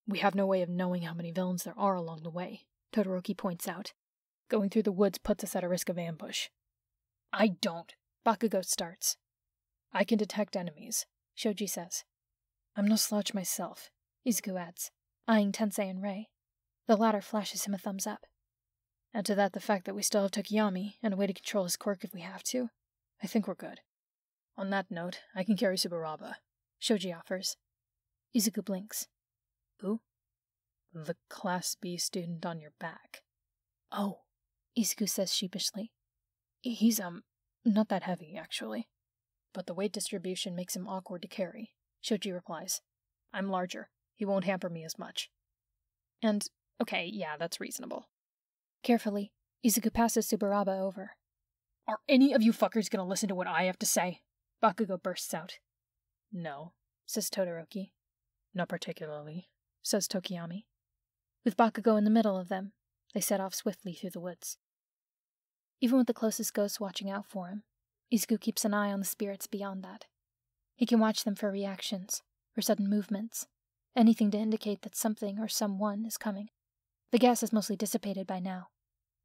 We have no way of knowing how many villains there are along the way, Todoroki points out. Going through the woods puts us at a risk of ambush. I don't, Bakugo starts. I can detect enemies, Shoji says. I'm no slouch myself, Izuku adds, eyeing Tensei and Rei. The latter flashes him a thumbs up. Add to that the fact that we still have Tokiyami and a way to control his quirk if we have to. I think we're good. On that note, I can carry Tsuburaba, Shoji offers. Izuku blinks. Who? The Class B student on your back. Oh, Izuku says sheepishly. He's, not that heavy, actually. But the weight distribution makes him awkward to carry, Shoji replies. I'm larger. He won't hamper me as much. And, okay, yeah, that's reasonable. Carefully, Izuku passes Tsuburaba over. Are any of you fuckers gonna listen to what I have to say? Bakugo bursts out. No, says Todoroki. Not particularly, says Tokiyami. With Bakugo in the middle of them, they set off swiftly through the woods. Even with the closest ghosts watching out for him, Izuku keeps an eye on the spirits beyond that. He can watch them for reactions, for sudden movements, anything to indicate that something or someone is coming. The gas is mostly dissipated by now.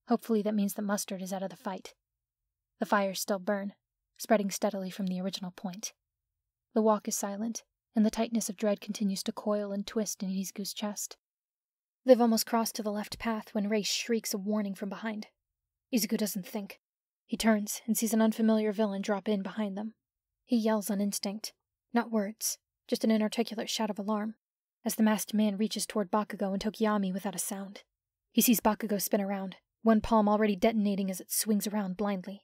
Hopefully that means that Mustard is out of the fight. The fires still burn, spreading steadily from the original point. The walk is silent, and the tightness of dread continues to coil and twist in Izuku's chest. They've almost crossed to the left path when Rei shrieks a warning from behind. Izuku doesn't think. He turns and sees an unfamiliar villain drop in behind them. He yells on instinct. Not words, just an inarticulate shout of alarm, as the masked man reaches toward Bakugo and Tokiyami without a sound. He sees Bakugo spin around, one palm already detonating as it swings around blindly.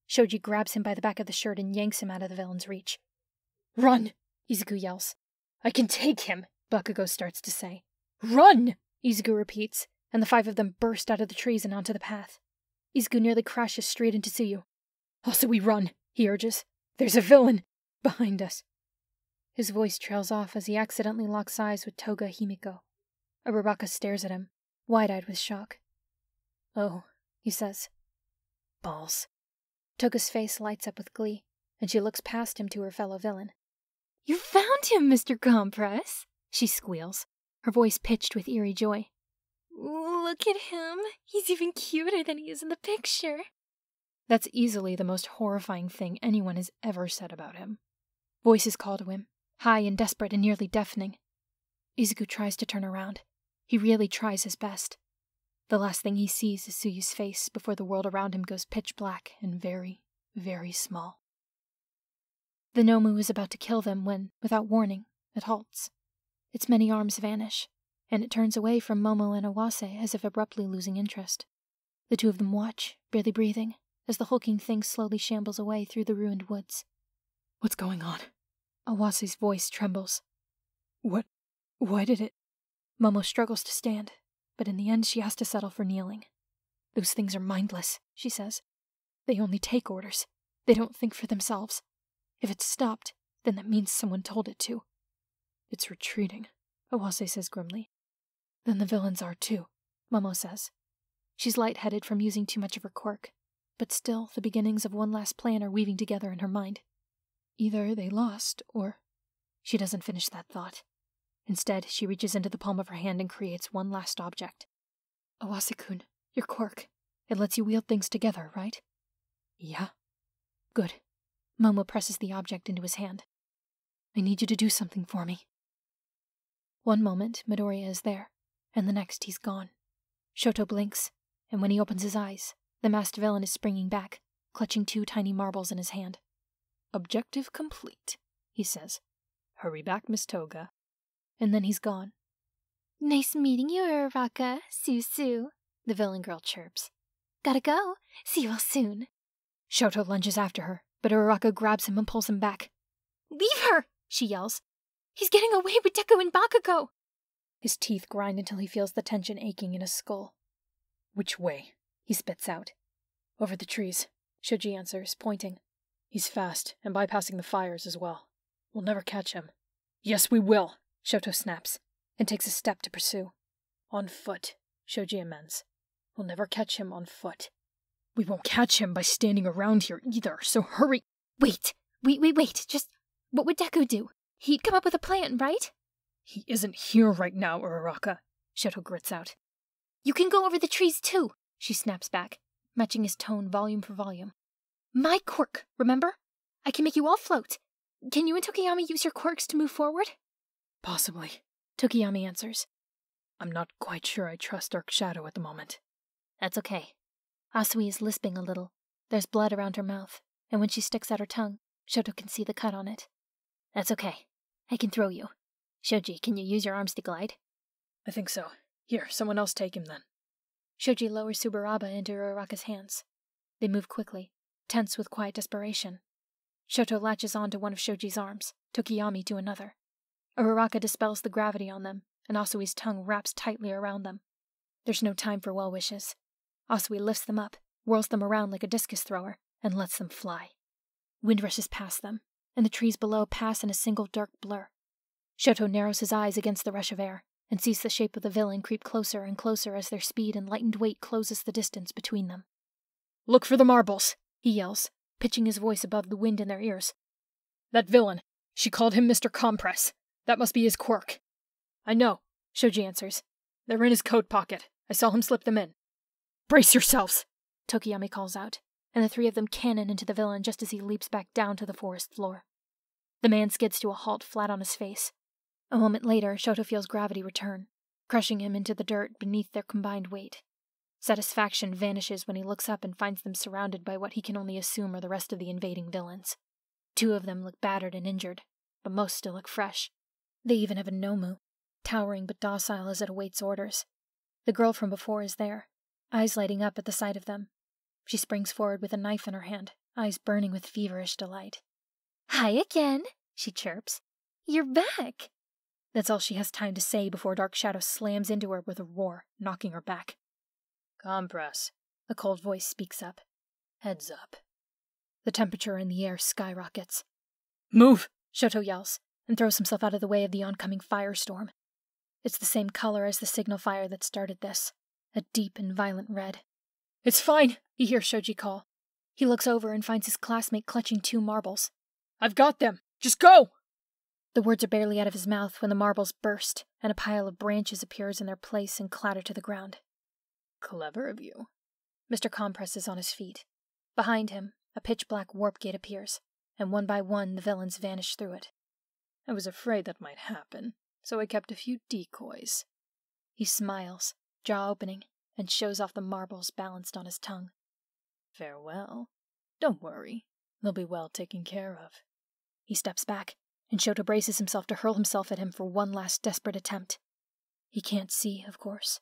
Shoji grabs him by the back of the shirt and yanks him out of the villain's reach. Run! Izuku yells. I can take him, Bakugo starts to say. Run! Izuku repeats, and the five of them burst out of the trees and onto the path. Izuku nearly crashes straight into Tsuyu. Also we run, he urges. There's a villain behind us. His voice trails off as he accidentally locks eyes with Toga Himiko. Uraraka stares at him, wide-eyed with shock. Oh, he says. Balls. Toga's face lights up with glee, and she looks past him to her fellow villain. You found him, Mr. Compress, she squeals, her voice pitched with eerie joy. Look at him. He's even cuter than he is in the picture. That's easily the most horrifying thing anyone has ever said about him. Voices call to him, high and desperate and nearly deafening. Izuku tries to turn around. He really tries his best, The last thing he sees is Suyu's face before the world around him goes pitch black and very, very small. The Nomu is about to kill them when, without warning, it halts. Its many arms vanish, and it turns away from Momo and Awase as if abruptly losing interest. The two of them watch, barely breathing, as the hulking thing slowly shambles away through the ruined woods. What's going on? Awase's voice trembles. Why did it? Momo struggles to stand, but in the end she has to settle for kneeling. Those things are mindless, she says. They only take orders. They don't think for themselves. If it's stopped, then that means someone told it to. It's retreating, Awase says grimly. Then the villains are too, Momo says. She's lightheaded from using too much of her quirk, but still the beginnings of one last plan are weaving together in her mind. Either they lost, or... She doesn't finish that thought. Instead, she reaches into the palm of her hand and creates one last object. Awase-kun, your quirk. It lets you wield things together, right? Yeah. Good. Momo presses the object into his hand. I need you to do something for me. One moment, Midoriya is there, and the next he's gone. Shoto blinks, and when he opens his eyes, the masked villain is springing back, clutching 2 tiny marbles in his hand. Objective complete, he says. Hurry back, Miss Toga. And then he's gone. Nice meeting you, Uraraka, Susu, the villain girl chirps. Gotta go. See you all soon. Shoto lunges after her, but Uraraka grabs him and pulls him back. Leave her, she yells. He's getting away with Deku and Bakugo. His teeth grind until he feels the tension aching in his skull. Which way? He spits out. Over the trees, Shoji answers, pointing. He's fast, and bypassing the fires as well. We'll never catch him. Yes, we will, Shoto snaps, and takes a step to pursue. On foot, Shoji amends. We'll never catch him on foot. We won't catch him by standing around here either, so hurry. Wait. Just, what would Deku do? He'd come up with a plan, right? He isn't here right now, Uraraka, Shoto grits out. You can go over the trees too, she snaps back, matching his tone volume for volume. My quirk, remember? I can make you all float. Can you and Tokiyami use your quirks to move forward? Possibly, Tokiyami answers. I'm not quite sure I trust Dark Shadow at the moment. That's okay. Asui is lisping a little. There's blood around her mouth, and when she sticks out her tongue, Shoto can see the cut on it. That's okay. I can throw you. Shoji, can you use your arms to glide? I think so. Here, someone else take him then. Shoji lowers Subaraba into Uraraka's hands. They move quickly, tense with quiet desperation. Shoto latches onto one of Shoji's arms, Tokiyami to another. Uraraka dispels the gravity on them, and Asui's tongue wraps tightly around them. There's no time for well wishes. Asui lifts them up, whirls them around like a discus thrower, and lets them fly. Wind rushes past them, and the trees below pass in a single dark blur. Shoto narrows his eyes against the rush of air, and sees the shape of the villain creep closer and closer as their speed and lightened weight closes the distance between them. Look for the marbles, he yells, pitching his voice above the wind in their ears. That villain, she called him Mr. Compress. That must be his quirk. I know, Shoji answers. They're in his coat pocket. I saw him slip them in. Brace yourselves, Tokiyami calls out, and the 3 of them cannon into the villain just as he leaps back down to the forest floor. The man skids to a halt flat on his face. A moment later, Shoto feels gravity return, crushing him into the dirt beneath their combined weight. Satisfaction vanishes when he looks up and finds them surrounded by what he can only assume are the rest of the invading villains. 2 of them look battered and injured, but most still look fresh. They even have a Nomu, towering but docile as it awaits orders. The girl from before is there, eyes lighting up at the sight of them. She springs forward with a knife in her hand, eyes burning with feverish delight. Hi again, she chirps. You're back. That's all she has time to say before Dark Shadow slams into her with a roar, knocking her back. Compress, a cold voice speaks up. Heads up. The temperature in the air skyrockets. Move, Shoto yells, and throws himself out of the way of the oncoming firestorm. It's the same color as the signal fire that started this, a deep and violent red. It's fine, he hears Shoji call. He looks over and finds his classmate clutching 2 marbles. I've got them. Just go! The words are barely out of his mouth when the marbles burst, and a pile of branches appears in their place and clatter to the ground. Clever of you. Mr. Compress is on his feet. Behind him, a pitch-black warp gate appears, and one by one the villains vanish through it. I was afraid that might happen, so I kept a few decoys. He smiles, jaw opening, and shows off the marbles balanced on his tongue. Farewell. Don't worry. They'll be well taken care of. He steps back, and Shoto braces himself to hurl himself at him for one last desperate attempt. He can't see, of course.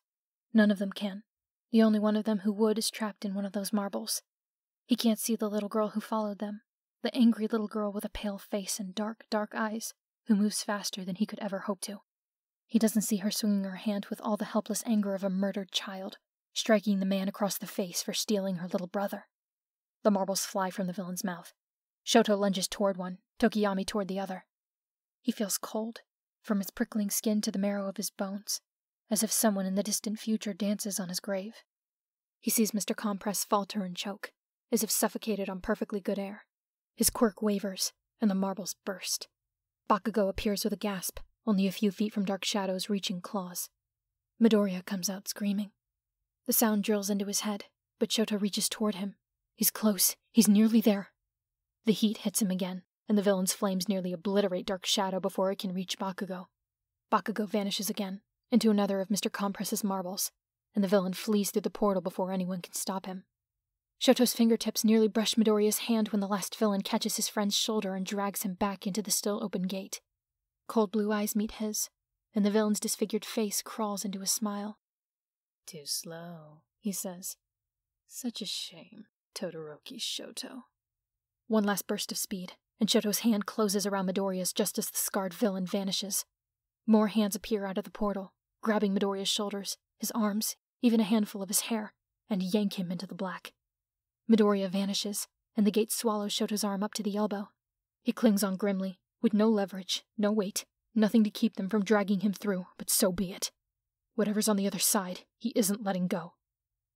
None of them can. The only one of them who would is trapped in one of those marbles. He can't see the little girl who followed them, the angry little girl with a pale face and dark, dark eyes, who moves faster than he could ever hope to. He doesn't see her swinging her hand with all the helpless anger of a murdered child, striking the man across the face for stealing her little brother. The marbles fly from the villain's mouth. Shoto lunges toward one, Tokiyami toward the other. He feels cold, from his prickling skin to the marrow of his bones, as if someone in the distant future dances on his grave. He sees Mr. Compress falter and choke, as if suffocated on perfectly good air. His quirk wavers, and the marbles burst. Bakugo appears with a gasp, only a few feet from Dark Shadow's reaching claws. Midoriya comes out screaming. The sound drills into his head, but Shoto reaches toward him. He's close. He's nearly there. The heat hits him again, and the villain's flames nearly obliterate Dark Shadow before it can reach Bakugo. Bakugo vanishes again, into another of Mr. Compress's marbles, and the villain flees through the portal before anyone can stop him. Shoto's fingertips nearly brush Midoriya's hand when the last villain catches his friend's shoulder and drags him back into the still open gate. Cold blue eyes meet his, and the villain's disfigured face crawls into a smile. "Too slow," he says. "Such a shame, Todoroki Shoto." One last burst of speed, and Shoto's hand closes around Midoriya's just as the scarred villain vanishes. More hands appear out of the portal, grabbing Midoriya's shoulders, his arms, even a handful of his hair, and yank him into the black. Midoriya vanishes, and the gate swallows Shoto's arm up to the elbow. He clings on grimly, with no leverage, no weight, nothing to keep them from dragging him through, but so be it. Whatever's on the other side, he isn't letting go.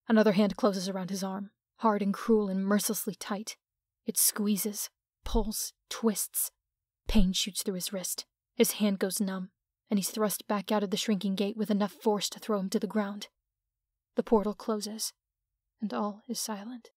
Another hand closes around his arm, hard and cruel and mercilessly tight. It squeezes, pulls, twists. Pain shoots through his wrist. His hand goes numb, and he's thrust back out of the shrinking gate with enough force to throw him to the ground. The portal closes, and all is silent.